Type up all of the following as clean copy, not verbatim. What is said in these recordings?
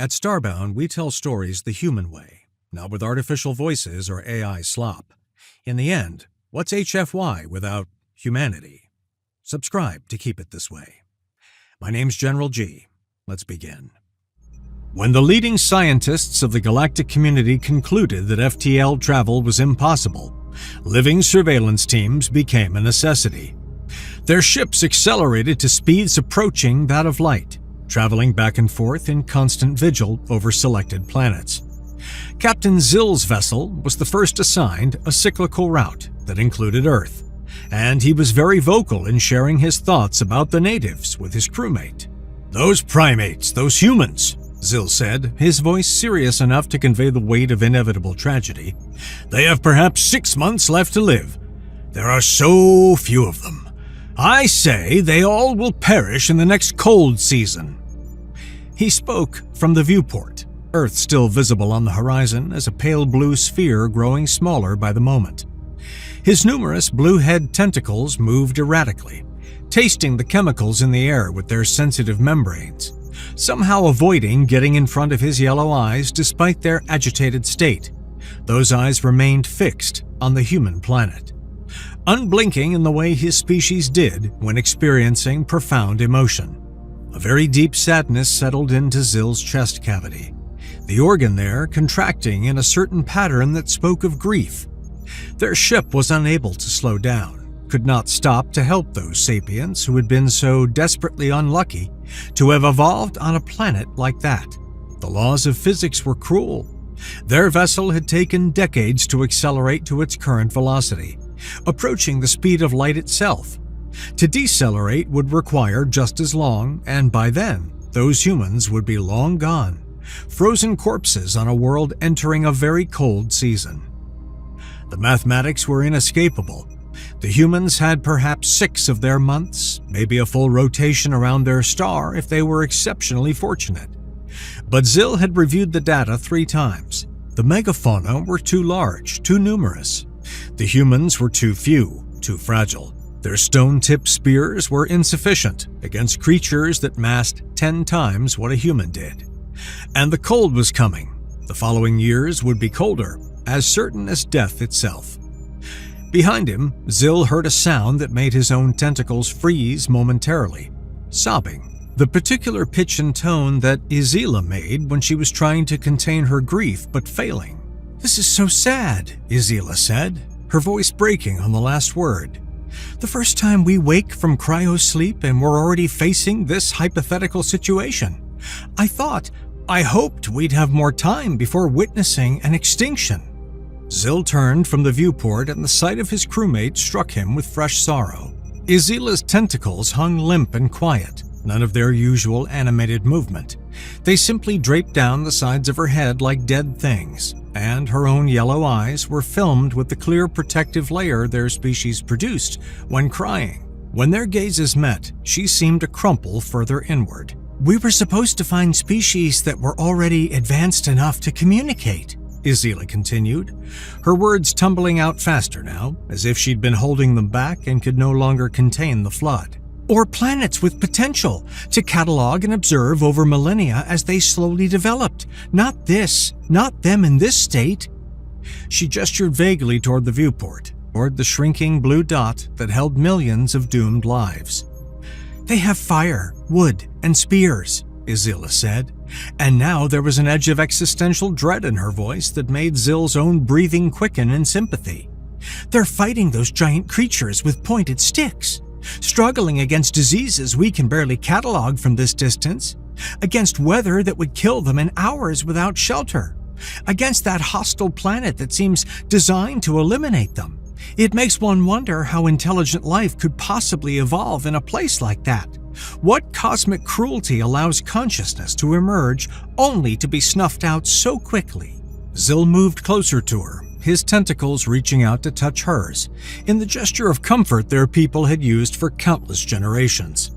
At Starbound, we tell stories the human way, not with artificial voices or AI slop. In the end, what's HFY without humanity? Subscribe to keep it this way. My name's General G. Let's begin. When the leading scientists of the galactic community concluded that FTL travel was impossible, living surveillance teams became a necessity. Their ships accelerated to speeds approaching that of light, traveling back and forth in constant vigil over selected planets. Captain Zill's vessel was the first assigned a cyclical route that included Earth, and he was very vocal in sharing his thoughts about the natives with his crewmate. "Those primates, those humans," Zill said, his voice serious enough to convey the weight of inevitable tragedy. "They have perhaps 6 months left to live. There are so few of them. I say they all will perish in the next cold season." He spoke from the viewport, Earth still visible on the horizon as a pale blue sphere growing smaller by the moment. His numerous blue-head tentacles moved erratically, tasting the chemicals in the air with their sensitive membranes, somehow avoiding getting in front of his yellow eyes despite their agitated state. Those eyes remained fixed on the human planet, unblinking in the way his species did when experiencing profound emotion. A very deep sadness settled into Zill's chest cavity, the organ there contracting in a certain pattern that spoke of grief. Their ship was unable to slow down, could not stop to help those sapiens who had been so desperately unlucky to have evolved on a planet like that. The laws of physics were cruel. Their vessel had taken decades to accelerate to its current velocity, approaching the speed of light itself. To decelerate would require just as long, and by then, those humans would be long gone, frozen corpses on a world entering a very cold season. The mathematics were inescapable. The humans had perhaps 6 of their months, maybe a full rotation around their star if they were exceptionally fortunate. But Zill had reviewed the data 3 times. The megafauna were too large, too numerous. The humans were too few, too fragile. Their stone-tipped spears were insufficient against creatures that massed 10 times what a human did. And the cold was coming. The following years would be colder, as certain as death itself. Behind him, Zill heard a sound that made his own tentacles freeze momentarily. Sobbing. The particular pitch and tone that Izila made when she was trying to contain her grief but failing. "This is so sad," Izila said, her voice breaking on the last word. "The first time we wake from cryo-sleep and we're already facing this hypothetical situation. I hoped we'd have more time before witnessing an extinction." Zill turned from the viewport and the sight of his crewmate struck him with fresh sorrow. Izila's tentacles hung limp and quiet, none of their usual animated movement. They simply draped down the sides of her head like dead things, and her own yellow eyes were filmed with the clear protective layer their species produced when crying. When their gazes met, she seemed to crumple further inward. "We were supposed to find species that were already advanced enough to communicate," Izila continued, her words tumbling out faster now, as if she'd been holding them back and could no longer contain the flood. "Or planets with potential to catalog and observe over millennia as they slowly developed. Not them in this state." She gestured vaguely toward the viewport, toward the shrinking blue dot that held millions of doomed lives. "They have fire, wood, and spears," Izila said, and now there was an edge of existential dread in her voice that made Zill's own breathing quicken in sympathy. "They're fighting those giant creatures with pointed sticks, struggling against diseases we can barely catalog from this distance, against weather that would kill them in hours without shelter, against that hostile planet that seems designed to eliminate them. It makes one wonder how intelligent life could possibly evolve in a place like that. What cosmic cruelty allows consciousness to emerge only to be snuffed out so quickly?" Zill moved closer to her, his tentacles reaching out to touch hers, in the gesture of comfort their people had used for countless generations.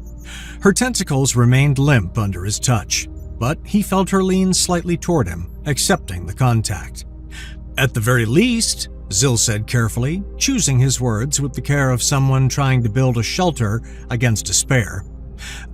Her tentacles remained limp under his touch, but he felt her lean slightly toward him, accepting the contact. "At the very least," Zill said carefully, choosing his words with the care of someone trying to build a shelter against despair,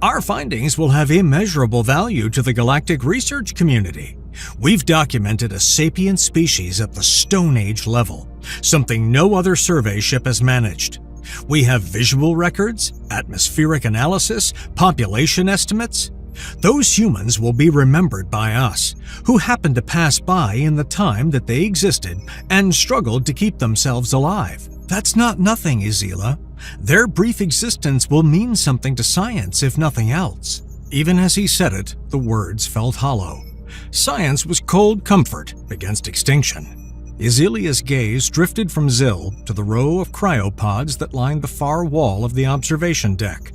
Our findings will have immeasurable value to the galactic research community. We've documented a sapient species at the Stone Age level, something no other survey ship has managed. We have visual records, atmospheric analysis, population estimates. Those humans will be remembered by us, who happened to pass by in the time that they existed and struggled to keep themselves alive. That's not nothing, Izila. Their brief existence will mean something to science, if nothing else. Even as he said it, the words felt hollow. Science was cold comfort against extinction. Izilia's gaze drifted from Zil to the row of cryopods that lined the far wall of the observation deck.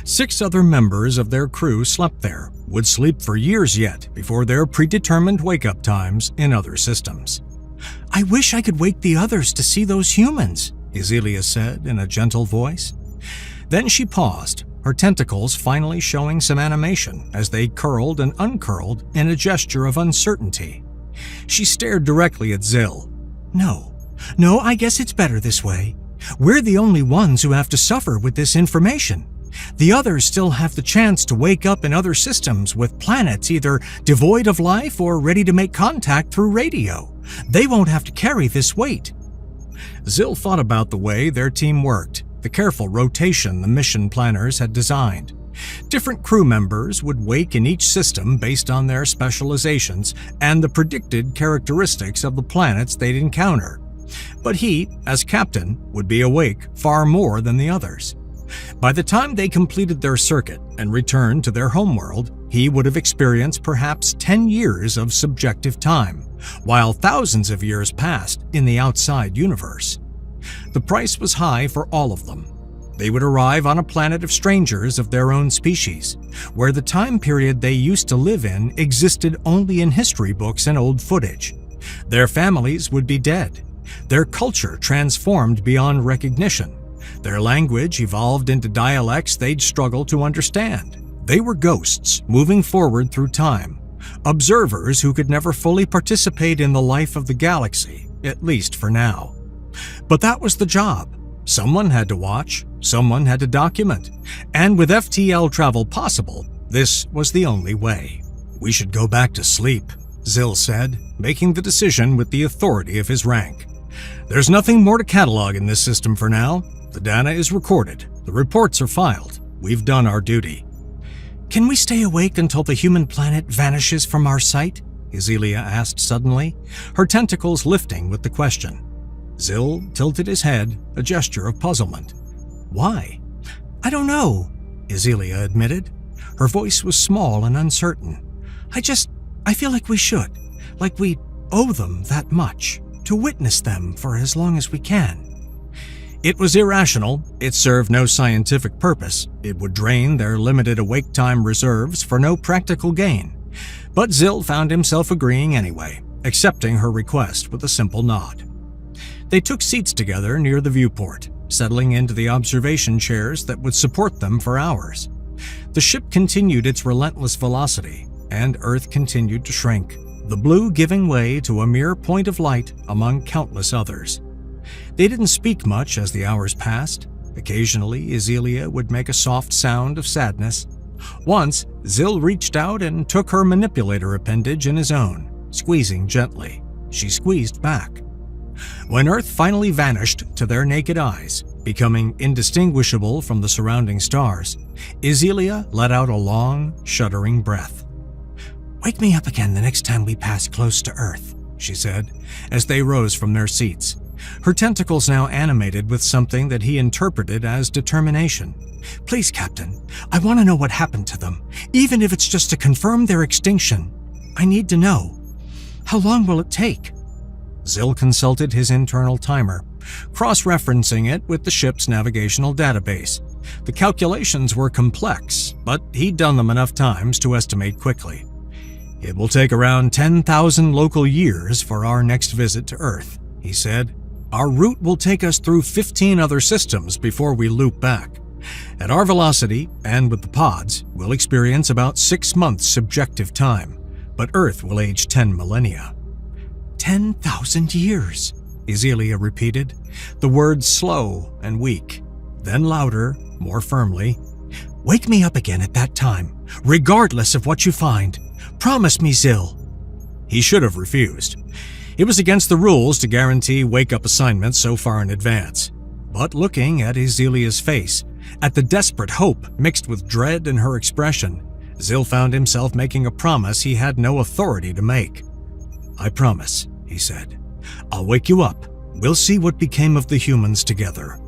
6 other members of their crew slept there, would sleep for years yet before their predetermined wake-up times in other systems. "I wish I could wake the others to see those humans," Izilia said in a gentle voice. Then she paused, her tentacles finally showing some animation as they curled and uncurled in a gesture of uncertainty. She stared directly at Zil. No, I guess it's better this way. We're the only ones who have to suffer with this information. The others still have the chance to wake up in other systems with planets either devoid of life or ready to make contact through radio. They won't have to carry this weight." Zil thought about the way their team worked, the careful rotation the mission planners had designed. Different crew members would wake in each system based on their specializations and the predicted characteristics of the planets they'd encounter. But he, as captain, would be awake far more than the others. By the time they completed their circuit and returned to their homeworld, he would have experienced perhaps 10 years of subjective time, while thousands of years passed in the outside universe. The price was high for all of them. They would arrive on a planet of strangers of their own species, where the time period they used to live in existed only in history books and old footage. Their families would be dead, their culture transformed beyond recognition, their language evolved into dialects they'd struggle to understand. They were ghosts moving forward through time, observers who could never fully participate in the life of the galaxy, at least for now. But that was the job. Someone had to watch, someone had to document, and with FTL travel possible, this was the only way. "We should go back to sleep," Zil said, making the decision with the authority of his rank. "There's nothing more to catalog in this system for now. The data is recorded, the reports are filed. We've done our duty." "Can we stay awake until the human planet vanishes from our sight?" Izilia asked suddenly, her tentacles lifting with the question. Zil tilted his head, a gesture of puzzlement. "Why?" "I don't know," Izilia admitted. Her voice was small and uncertain. I feel like we should, like we owe them that much, to witness them for as long as we can." It was irrational, it served no scientific purpose, it would drain their limited awake time reserves for no practical gain. But Zil found himself agreeing anyway, accepting her request with a simple nod. They took seats together near the viewport, settling into the observation chairs that would support them for hours. The ship continued its relentless velocity, and Earth continued to shrink, the blue giving way to a mere point of light among countless others. They didn't speak much as the hours passed. Occasionally, Izilia would make a soft sound of sadness. Once, Zil reached out and took her manipulator appendage in his own, squeezing gently. She squeezed back. When Earth finally vanished to their naked eyes, becoming indistinguishable from the surrounding stars, Izilia let out a long, shuddering breath. "Wake me up again the next time we pass close to Earth," she said, as they rose from their seats, her tentacles now animated with something that he interpreted as determination. "Please, Captain, I want to know what happened to them, even if it's just to confirm their extinction. I need to know. How long will it take?" Zil consulted his internal timer, cross-referencing it with the ship's navigational database. The calculations were complex, but he'd done them enough times to estimate quickly. "It will take around 10,000 local years for our next visit to Earth," he said. "Our route will take us through 15 other systems before we loop back. At our velocity, and with the pods, we'll experience about 6 months subjective time, but Earth will age 10 millennia. 10,000 years, Izilia repeated, the words slow and weak, then louder, more firmly. "Wake me up again at that time, regardless of what you find. Promise me, Zil." He should have refused. It was against the rules to guarantee wake-up assignments so far in advance. But looking at Ezelia's face, at the desperate hope mixed with dread in her expression, Zil found himself making a promise he had no authority to make. "I promise," he said. "I'll wake you up. We'll see what became of the humans together."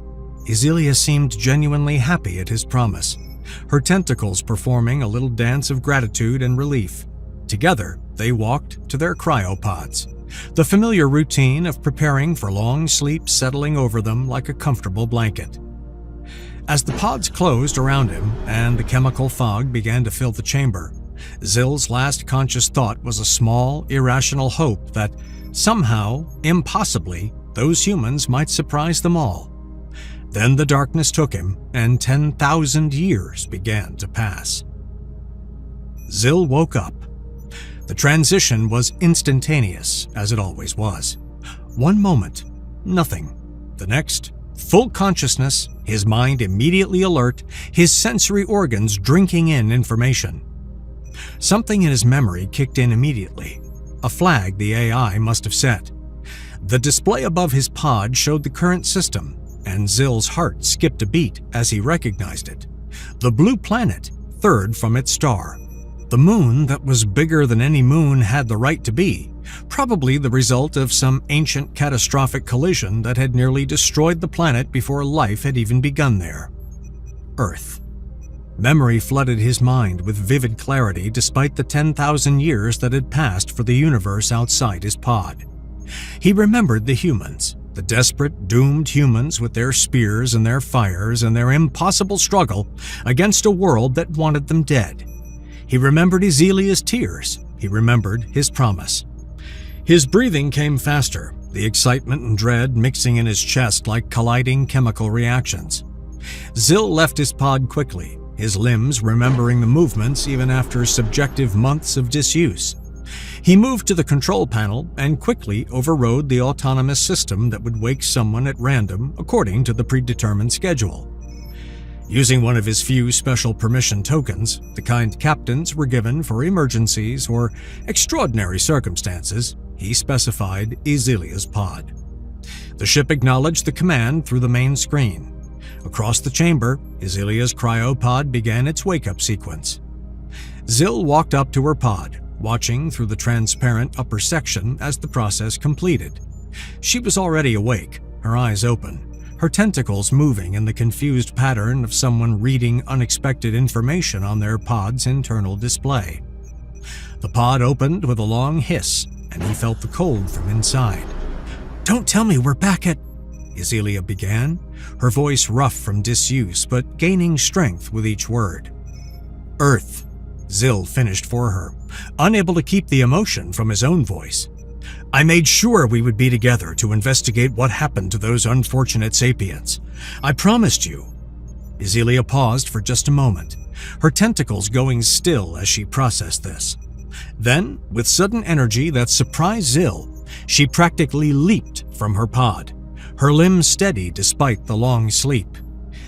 Ezelia seemed genuinely happy at his promise, her tentacles performing a little dance of gratitude and relief. Together, they walked to their cryopods, the familiar routine of preparing for long sleep settling over them like a comfortable blanket. As the pods closed around him and the chemical fog began to fill the chamber, Zil's last conscious thought was a small, irrational hope that somehow, impossibly, those humans might surprise them all. Then the darkness took him, and 10,000 years began to pass. Zil woke up. The transition was instantaneous, as it always was. One moment, nothing. The next, full consciousness, his mind immediately alert, his sensory organs drinking in information. Something in his memory kicked in immediately, a flag the AI must have set. The display above his pod showed the current system, and Zil's heart skipped a beat as he recognized it. The blue planet, third from its star. The moon that was bigger than any moon had the right to be, probably the result of some ancient catastrophic collision that had nearly destroyed the planet before life had even begun there. Earth. Memory flooded his mind with vivid clarity despite the 10,000 years that had passed for the universe outside his pod. He remembered the humans, the desperate, doomed humans with their spears and their fires and their impossible struggle against a world that wanted them dead. He remembered Ezelia's tears. He remembered his promise. His breathing came faster, the excitement and dread mixing in his chest like colliding chemical reactions. Zil left his pod quickly, his limbs remembering the movements even after subjective months of disuse. He moved to the control panel and quickly overrode the autonomous system that would wake someone at random according to the predetermined schedule. Using one of his few special permission tokens, the kind captains were given for emergencies or extraordinary circumstances, he specified Ezelia's pod. The ship acknowledged the command through the main screen. Across the chamber, Ezelia's cryopod began its wake-up sequence. Zil walked up to her pod, watching through the transparent upper section as the process completed. She was already awake, her eyes open, her tentacles moving in the confused pattern of someone reading unexpected information on their pod's internal display. The pod opened with a long hiss, and he felt the cold from inside. "Don't tell me we're back at..." Ezelia began, her voice rough from disuse but gaining strength with each word. "Earth," Zil finished for her, unable to keep the emotion from his own voice. "I made sure we would be together to investigate what happened to those unfortunate sapiens. I promised you." Ezelia paused for just a moment, her tentacles going still as she processed this. Then, with sudden energy that surprised Zil, she practically leaped from her pod, her limbs steady despite the long sleep.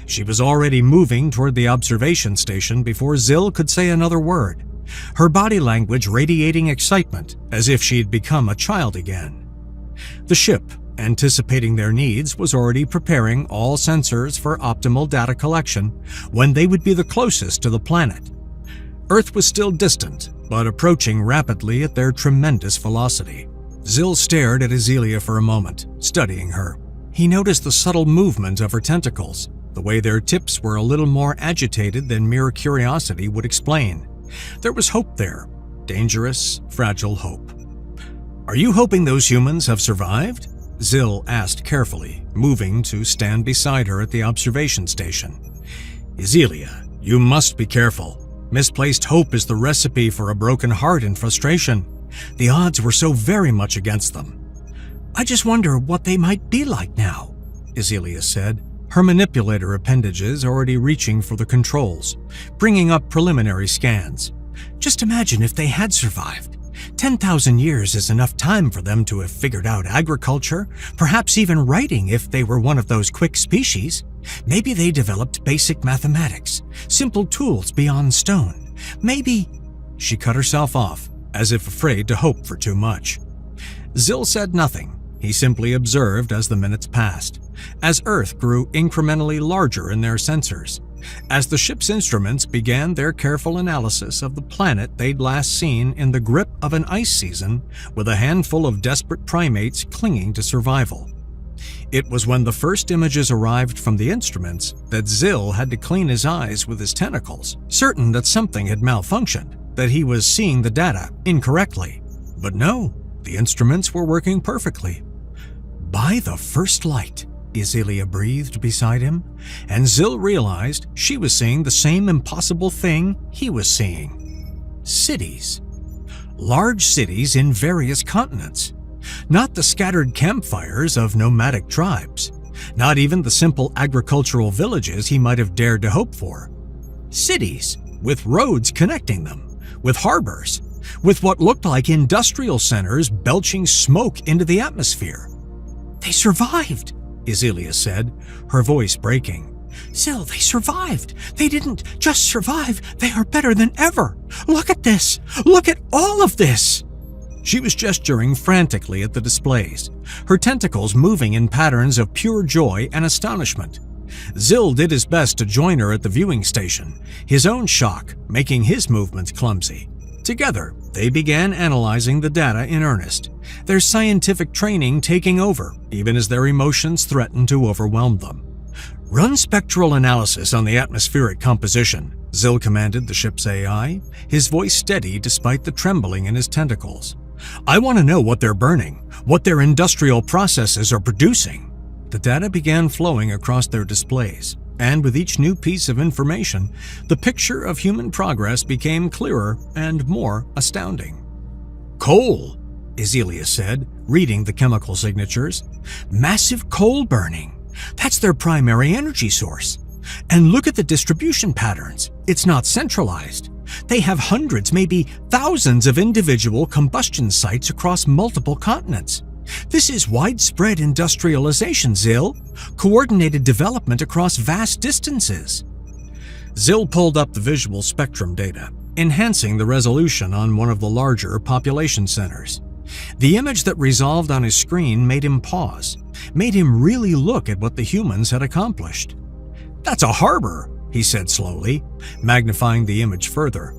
She was already moving toward the observation station before Zil could say another word, her body language radiating excitement as if she had become a child again. The ship, anticipating their needs, was already preparing all sensors for optimal data collection when they would be the closest to the planet. Earth was still distant, but approaching rapidly at their tremendous velocity. Zil stared at Ezelia for a moment, studying her. He noticed the subtle movement of her tentacles, the way their tips were a little more agitated than mere curiosity would explain. There was hope there, dangerous, fragile hope. "Are you hoping those humans have survived?" Zil asked carefully, moving to stand beside her at the observation station. "Ezelia, you must be careful. Misplaced hope is the recipe for a broken heart and frustration. The odds were so very much against them." "I just wonder what they might be like now," Ezelia said, her manipulator appendages already reaching for the controls, bringing up preliminary scans. "Just imagine if they had survived. 10,000 years is enough time for them to have figured out agriculture, perhaps even writing if they were one of those quick species. Maybe they developed basic mathematics, simple tools beyond stone. Maybe... She cut herself off, as if afraid to hope for too much. Zil said nothing. He simply observed as the minutes passed, as Earth grew incrementally larger in their sensors, as the ship's instruments began their careful analysis of the planet they'd last seen in the grip of an ice season with a handful of desperate primates clinging to survival. It was when the first images arrived from the instruments that Zil had to clean his eyes with his tentacles, certain that something had malfunctioned, that he was seeing the data incorrectly. But no, the instruments were working perfectly. By the first light, Isilia breathed beside him, and Zil realized she was seeing the same impossible thing he was seeing. Cities. Large cities in various continents. Not the scattered campfires of nomadic tribes. Not even the simple agricultural villages he might have dared to hope for. Cities, with roads connecting them, with harbors, with what looked like industrial centers belching smoke into the atmosphere. "They survived," Isilia said, her voice breaking. "Zil, they survived. They didn't just survive, they are better than ever. Look at this! Look at all of this!" She was gesturing frantically at the displays, her tentacles moving in patterns of pure joy and astonishment. Zil did his best to join her at the viewing station, his own shock making his movements clumsy. Together, they began analyzing the data in earnest, their scientific training taking over, even as their emotions threatened to overwhelm them. "Run spectral analysis on the atmospheric composition," Zil commanded the ship's AI, his voice steady despite the trembling in his tentacles. "I want to know what they're burning, what their industrial processes are producing." The data began flowing across their displays, and with each new piece of information, the picture of human progress became clearer and more astounding. "Coal," Isilia said, reading the chemical signatures. "Massive coal burning. That's their primary energy source. And look at the distribution patterns. It's not centralized. They have hundreds, maybe thousands of individual combustion sites across multiple continents. This is widespread industrialization, Zil. Coordinated development across vast distances." Zil pulled up the visual spectrum data, enhancing the resolution on one of the larger population centers. The image that resolved on his screen made him pause, made him really look at what the humans had accomplished. "That's a harbor," he said slowly, magnifying the image further.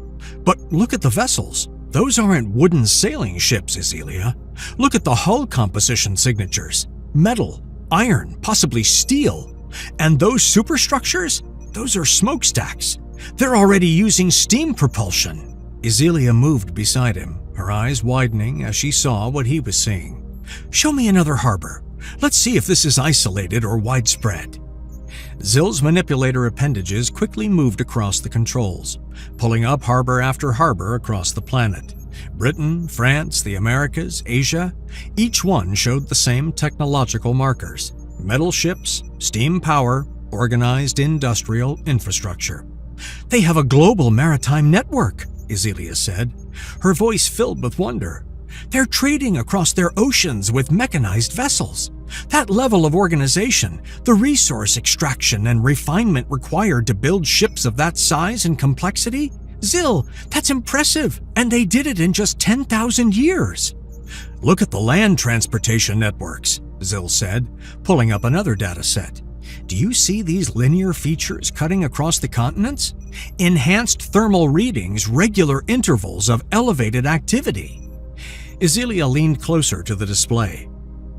"But look at the vessels. Those aren't wooden sailing ships, Isilia. Look at the hull composition signatures. Metal, iron, possibly steel. And those superstructures? Those are smokestacks. They're already using steam propulsion." Isilia moved beside him, her eyes widening as she saw what he was seeing. "Show me another harbor. Let's see if this is isolated or widespread." Zil's manipulator appendages quickly moved across the controls, pulling up harbor after harbor across the planet. Britain, France, the Americas, Asia, each one showed the same technological markers: metal ships, steam power, organized industrial infrastructure. "They have a global maritime network," Isilia said, her voice filled with wonder. "They're trading across their oceans with mechanized vessels. That level of organization, the resource extraction and refinement required to build ships of that size and complexity? Zil, that's impressive, and they did it in just 10,000 years." "Look at the land transportation networks," Zil said, pulling up another data set. "Do you see these linear features cutting across the continents? Enhanced thermal readings, regular intervals of elevated activity." Isilia leaned closer to the display.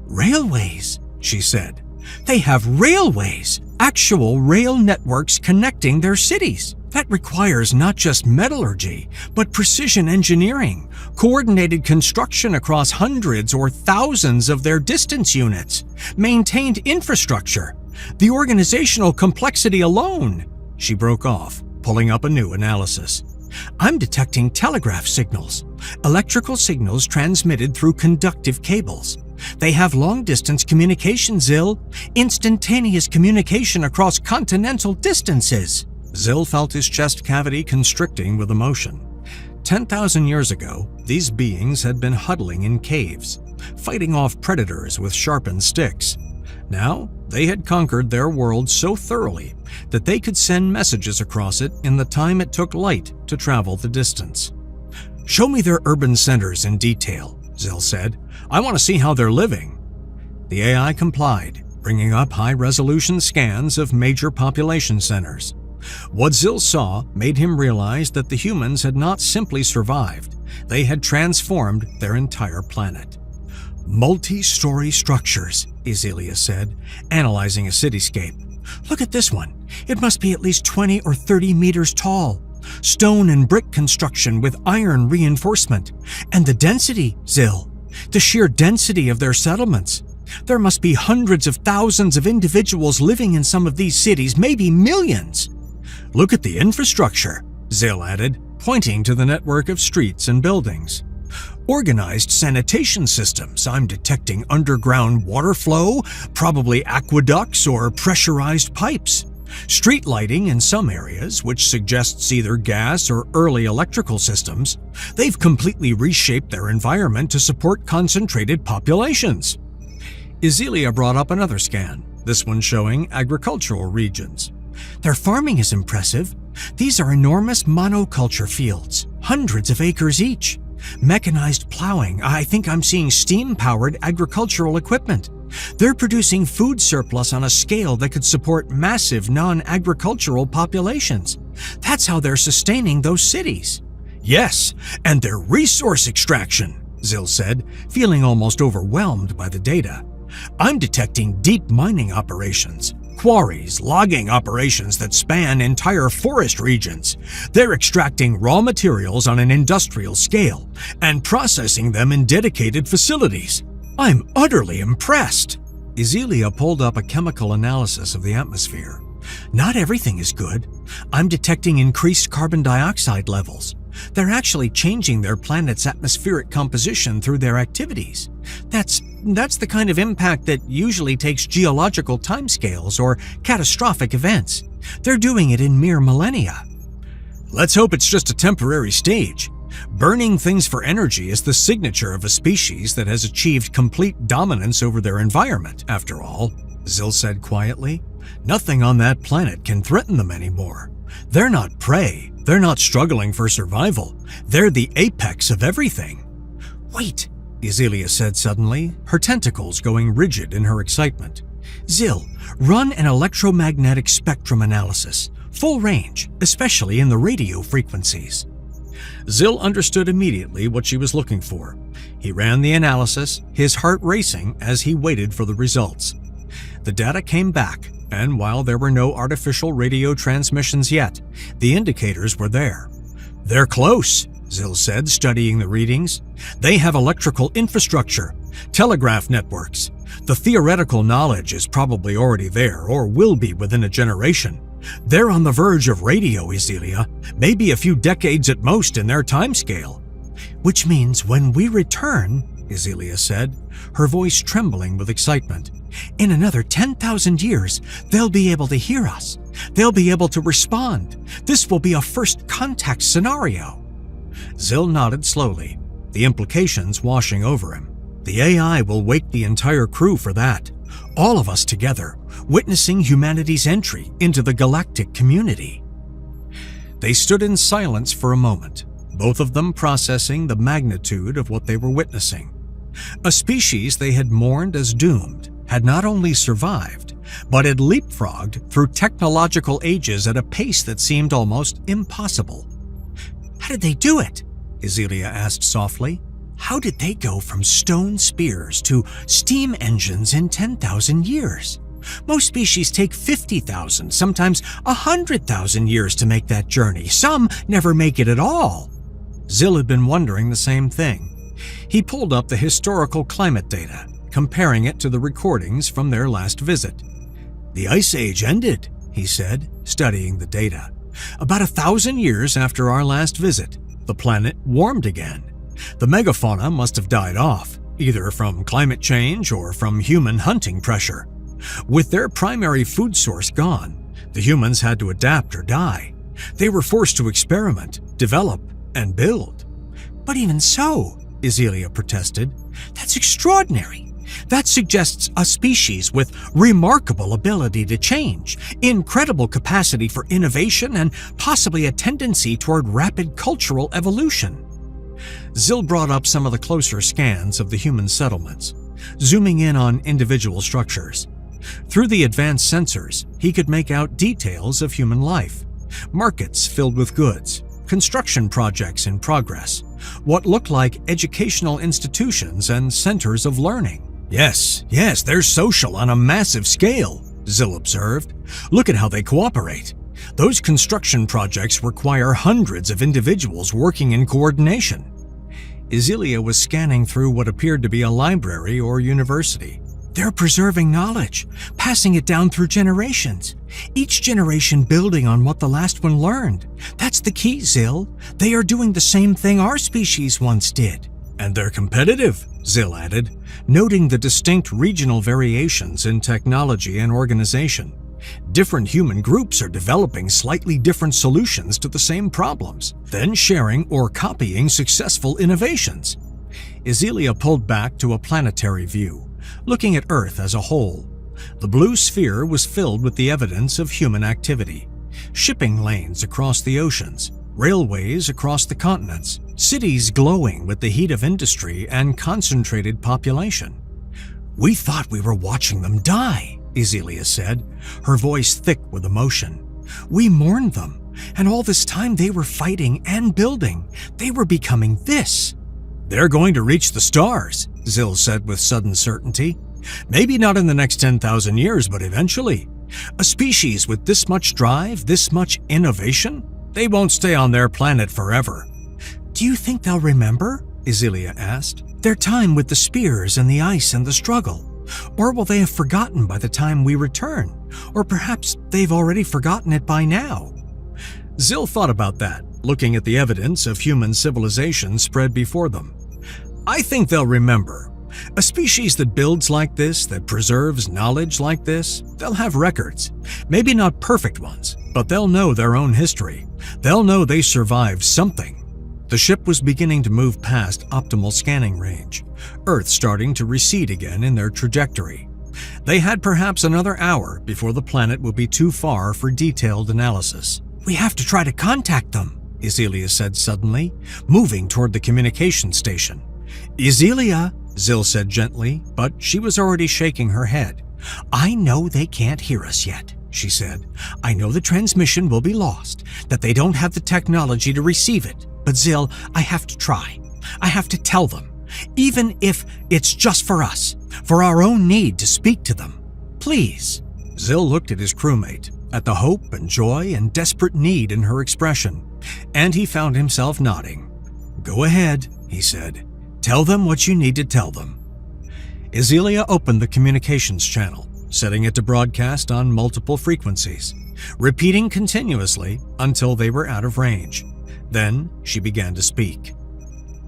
"Railways," she said. "They have railways, actual rail networks connecting their cities. That requires not just metallurgy, but precision engineering, coordinated construction across hundreds or thousands of their distance units, maintained infrastructure, the organizational complexity alone." She broke off, pulling up a new analysis. "I'm detecting telegraph signals, electrical signals transmitted through conductive cables. They have long-distance communication, Zil, instantaneous communication across continental distances." Zil felt his chest cavity constricting with emotion. 10,000 years ago, these beings had been huddling in caves, fighting off predators with sharpened sticks. Now, They had conquered their world so thoroughly that they could send messages across it in the time it took light to travel the distance. "Show me their urban centers in detail," Zil said. "I want to see how they're living." The AI complied, bringing up high-resolution scans of major population centers. What Zil saw made him realize that the humans had not simply survived, they had transformed their entire planet. "Multi-story structures," Isilia said, analyzing a cityscape. "Look at this one. It must be at least 20 or 30 meters tall. Stone and brick construction with iron reinforcement. And the density, Zil. The sheer density of their settlements. There must be hundreds of thousands of individuals living in some of these cities, maybe millions." "Look at the infrastructure," Zil added, pointing to the network of streets and buildings. "Organized sanitation systems. I'm detecting underground water flow, probably aqueducts or pressurized pipes. Street lighting in some areas, which suggests either gas or early electrical systems. They've completely reshaped their environment to support concentrated populations." Isilia brought up another scan, this one showing agricultural regions. "Their farming is impressive. These are enormous monoculture fields, hundreds of acres each. Mechanized plowing. I think I'm seeing steam-powered agricultural equipment. They're producing food surplus on a scale that could support massive non-agricultural populations. That's how they're sustaining those cities." "Yes, and their resource extraction," Zil said, feeling almost overwhelmed by the data. "I'm detecting deep mining operations, quarries, logging operations that span entire forest regions. They're extracting raw materials on an industrial scale and processing them in dedicated facilities. I'm utterly impressed." Isilia pulled up a chemical analysis of the atmosphere. "Not everything is good. I'm detecting increased carbon dioxide levels. They're actually changing their planet's atmospheric composition through their activities. That's the kind of impact that usually takes geological timescales or catastrophic events. They're doing it in mere millennia." "Let's hope it's just a temporary stage. Burning things for energy is the signature of a species that has achieved complete dominance over their environment, after all," Zil said quietly. "Nothing on that planet can threaten them anymore. They're not prey. They're not struggling for survival. They're the apex of everything." "Wait," Isilia said suddenly, her tentacles going rigid in her excitement. "Zil, run an electromagnetic spectrum analysis. Full range, especially in the radio frequencies." Zil understood immediately what she was looking for. He ran the analysis, his heart racing as he waited for the results. The data came back, and while there were no artificial radio transmissions yet, the indicators were there. "They're close," Zil said, studying the readings. "They have electrical infrastructure, telegraph networks. The theoretical knowledge is probably already there or will be within a generation. They're on the verge of radio, Isilia, maybe a few decades at most in their timescale." "Which means when we return," Isilia said, her voice trembling with excitement, "in another 10,000 years, they'll be able to hear us. They'll be able to respond. This will be a first contact scenario." Zil nodded slowly, the implications washing over him. "The AI will wake the entire crew for that. All of us together, witnessing humanity's entry into the galactic community." They stood in silence for a moment, both of them processing the magnitude of what they were witnessing. A species they had mourned as doomed had not only survived, but had leapfrogged through technological ages at a pace that seemed almost impossible. "How did they do it?" Isilia asked softly. "How did they go from stone spears to steam engines in 10,000 years? Most species take 50,000, sometimes 100,000 years to make that journey. Some never make it at all." Zil had been wondering the same thing. He pulled up the historical climate data, comparing it to the recordings from their last visit. "The Ice Age ended," he said, studying the data. "About 1,000 years after our last visit, the planet warmed again. The megafauna must have died off, either from climate change or from human hunting pressure. With their primary food source gone, the humans had to adapt or die. They were forced to experiment, develop, and build." "But even so," Isilia protested, "that's extraordinary. That suggests a species with remarkable ability to change, incredible capacity for innovation, and possibly a tendency toward rapid cultural evolution. Zill brought up some of the closer scans of the human settlements, zooming in on individual structures. Through the advanced sensors, he could make out details of human life, markets filled with goods, construction projects in progress, what looked like educational institutions and centers of learning. Yes, they're social on a massive scale, Zill observed. Look at how they cooperate. Those construction projects require hundreds of individuals working in coordination. Izilia was scanning through what appeared to be a library or university. They're preserving knowledge, passing it down through generations. Each generation building on what the last one learned. That's the key, Zill. They are doing the same thing our species once did. And they're competitive, Zill added, noting the distinct regional variations in technology and organization. Different human groups are developing slightly different solutions to the same problems, then sharing or copying successful innovations. Izilia pulled back to a planetary view, looking at Earth as a whole. The blue sphere was filled with the evidence of human activity. Shipping lanes across the oceans, railways across the continents, cities glowing with the heat of industry and concentrated population. We thought we were watching them die, Izilia said, her voice thick with emotion. We mourned them, and all this time they were fighting and building. They were becoming this. They're going to reach the stars, Zill said with sudden certainty. Maybe not in the next 10,000 years, but eventually. A species with this much drive, this much innovation, they won't stay on their planet forever. Do you think they'll remember? Izilia asked. Their time with the spears and the ice and the struggle. Or will they have forgotten by the time we return? Or perhaps they've already forgotten it by now. Zill thought about that, looking at the evidence of human civilization spread before them. I think they'll remember. A species that builds like this, that preserves knowledge like this, they'll have records. Maybe not perfect ones, but they'll know their own history. They'll know they survived something. The ship was beginning to move past optimal scanning range, Earth starting to recede again in their trajectory. They had perhaps another hour before the planet would be too far for detailed analysis. We have to try to contact them, Izilia said suddenly, moving toward the communication station. Izilia, Zill said gently, but she was already shaking her head. I know they can't hear us yet, she said. I know the transmission will be lost, that they don't have the technology to receive it. But Zill, I have to try. I have to tell them, even if it's just for us, for our own need to speak to them. Please. Zill looked at his crewmate, at the hope and joy and desperate need in her expression, and he found himself nodding. Go ahead, he said. Tell them what you need to tell them. Izilia opened the communications channel, setting it to broadcast on multiple frequencies, repeating continuously until they were out of range. Then she began to speak.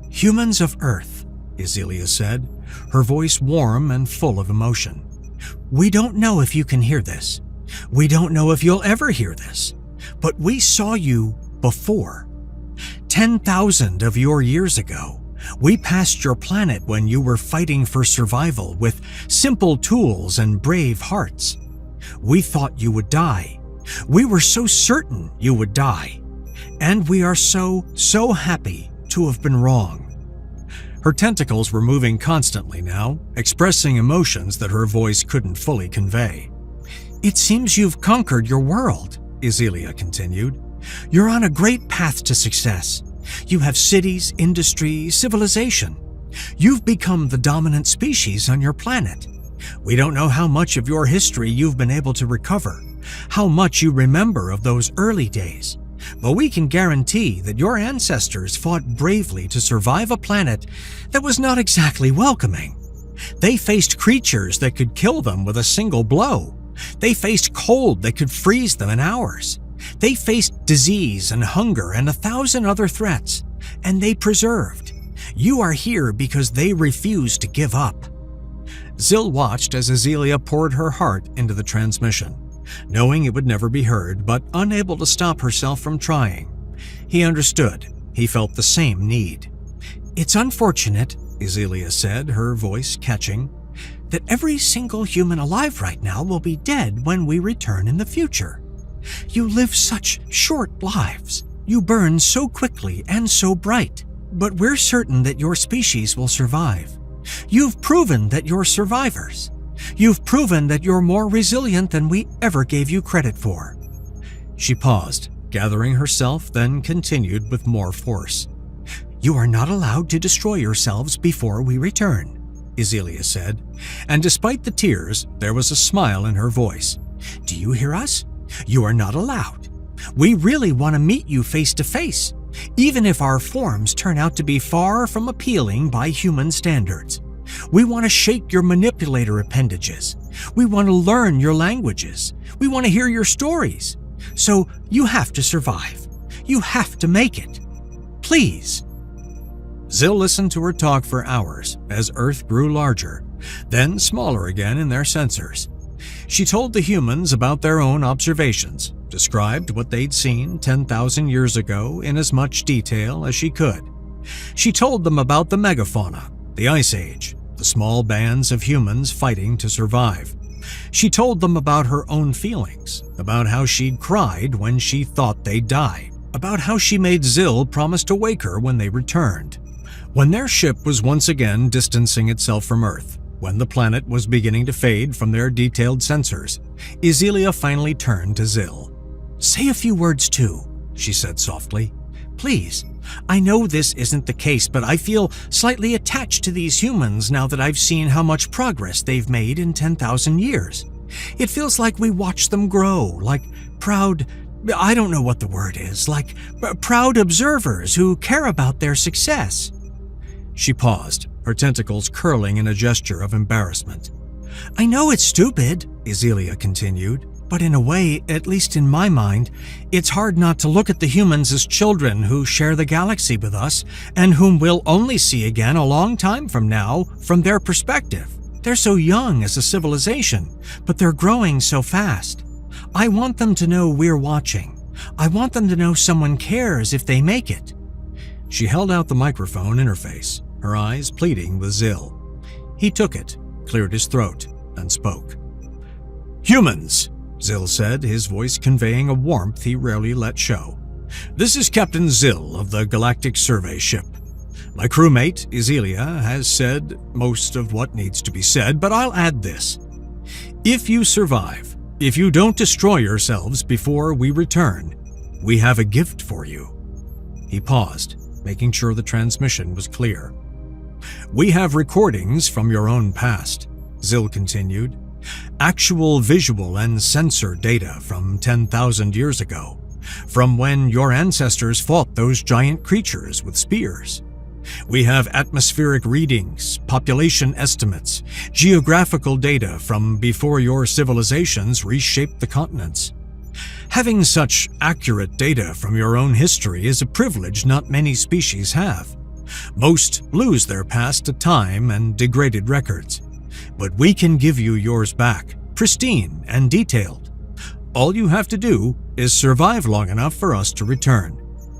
Humans of Earth, Izilia said, her voice warm and full of emotion. We don't know if you can hear this. We don't know if you'll ever hear this. But we saw you before. 10,000 of your years ago, we passed your planet when you were fighting for survival with simple tools and brave hearts. We thought you would die. We were so certain you would die. And we are so happy to have been wrong. Her tentacles were moving constantly now, expressing emotions that her voice couldn't fully convey. It seems you've conquered your world, Izilia continued. You're on a great path to success. You have cities, industry, civilization. You've become the dominant species on your planet. We don't know how much of your history you've been able to recover, how much you remember of those early days. But we can guarantee that your ancestors fought bravely to survive a planet that was not exactly welcoming. They faced creatures that could kill them with a single blow. They faced cold that could freeze them in hours. They faced disease and hunger and 1,000 other threats, and they persevered. You are here because they refused to give up. Zill watched as Izilia poured her heart into the transmission, knowing it would never be heard, but unable to stop herself from trying. He understood. He felt the same need. It's unfortunate, Izilia said, her voice catching. that every single human alive right now will be dead when we return in the future. You live such short lives. You burn so quickly and so bright. But we're certain that your species will survive. You've proven that you're survivors. You've proven that you're more resilient than we ever gave you credit for." She paused, gathering herself, then continued with more force. "You are not allowed to destroy yourselves before we return," Ezelia said, and despite the tears, there was a smile in her voice. "Do you hear us? You are not allowed. We really want to meet you face to face, even if our forms turn out to be far from appealing by human standards. We want to shake your manipulator appendages. We want to learn your languages. We want to hear your stories. So you have to survive. You have to make it. Please." Zill listened to her talk for hours as Earth grew larger, then smaller again in their sensors. She told the humans about their own observations, described what they'd seen 10,000 years ago in as much detail as she could. She told them about the megafauna, the Ice Age, the small bands of humans fighting to survive. She told them about her own feelings, about how she'd cried when she thought they'd die, about how she made Zill promise to wake her when they returned. When their ship was once again distancing itself from Earth, when the planet was beginning to fade from their detailed sensors, Ezelia finally turned to Zill. "Say a few words too," she said softly. "Please. I know this isn't the case, but I feel slightly attached to these humans now that I've seen how much progress they've made in 10,000 years. It feels like we watch them grow, like proud, I don't know what the word is, like proud observers who care about their success." She paused, her tentacles curling in a gesture of embarrassment. "I know it's stupid," Ezelia continued, "but in a way, at least in my mind, it's hard not to look at the humans as children who share the galaxy with us and whom we'll only see again a long time from now from their perspective. They're so young as a civilization, but they're growing so fast. I want them to know we're watching. I want them to know someone cares if they make it." She held out the microphone interface, her eyes pleading with Zill. He took it, cleared his throat, and spoke. "Humans," Zill said, his voice conveying a warmth he rarely let show. "This is Captain Zill of the Galactic Survey Ship. My crewmate, Ezelia, has said most of what needs to be said, but I'll add this. If you survive, if you don't destroy yourselves before we return, we have a gift for you." He paused, making sure the transmission was clear. "We have recordings from your own past," Zill continued. "Actual visual and sensor data from 10,000 years ago, from when your ancestors fought those giant creatures with spears. We have atmospheric readings, population estimates, geographical data from before your civilizations reshaped the continents. Having such accurate data from your own history is a privilege not many species have. Most lose their past to time and degraded records. But we can give you yours back, pristine and detailed. All you have to do is survive long enough for us to return.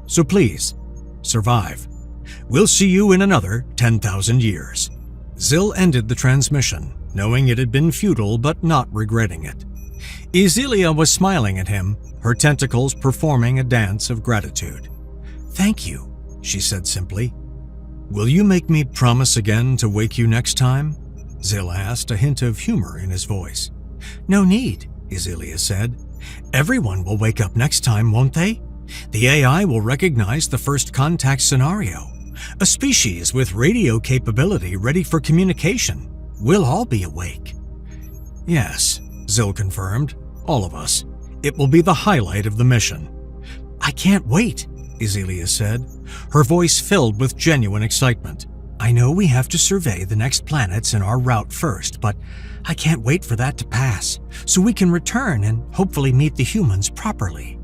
So please, survive. We'll see you in another 10,000 years." Zill ended the transmission, knowing it had been futile but not regretting it. Ezelia was smiling at him, her tentacles performing a dance of gratitude. "Thank you," she said simply. "Will you make me promise again to wake you next time?" Zill asked, a hint of humor in his voice. "No need," Ezelia said. "Everyone will wake up next time, won't they? The AI will recognize the first contact scenario. A species with radio capability ready for communication. We'll all be awake." "Yes," Zill confirmed. "All of us. It will be the highlight of the mission." "I can't wait," Ezelia said, her voice filled with genuine excitement. "I know we have to survey the next planets in our route first, but I can't wait for that to pass, so we can return and hopefully meet the humans properly."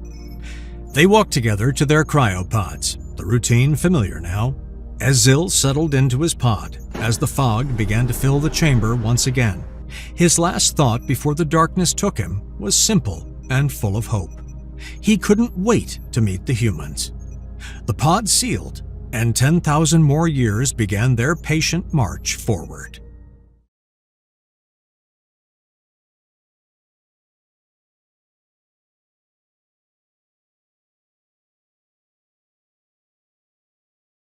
They walked together to their cryopods, the routine familiar now. As Zill settled into his pod, as the fog began to fill the chamber once again, his last thought before the darkness took him was simple and full of hope. He couldn't wait to meet the humans. The pod sealed, and 10,000 more years began their patient march forward.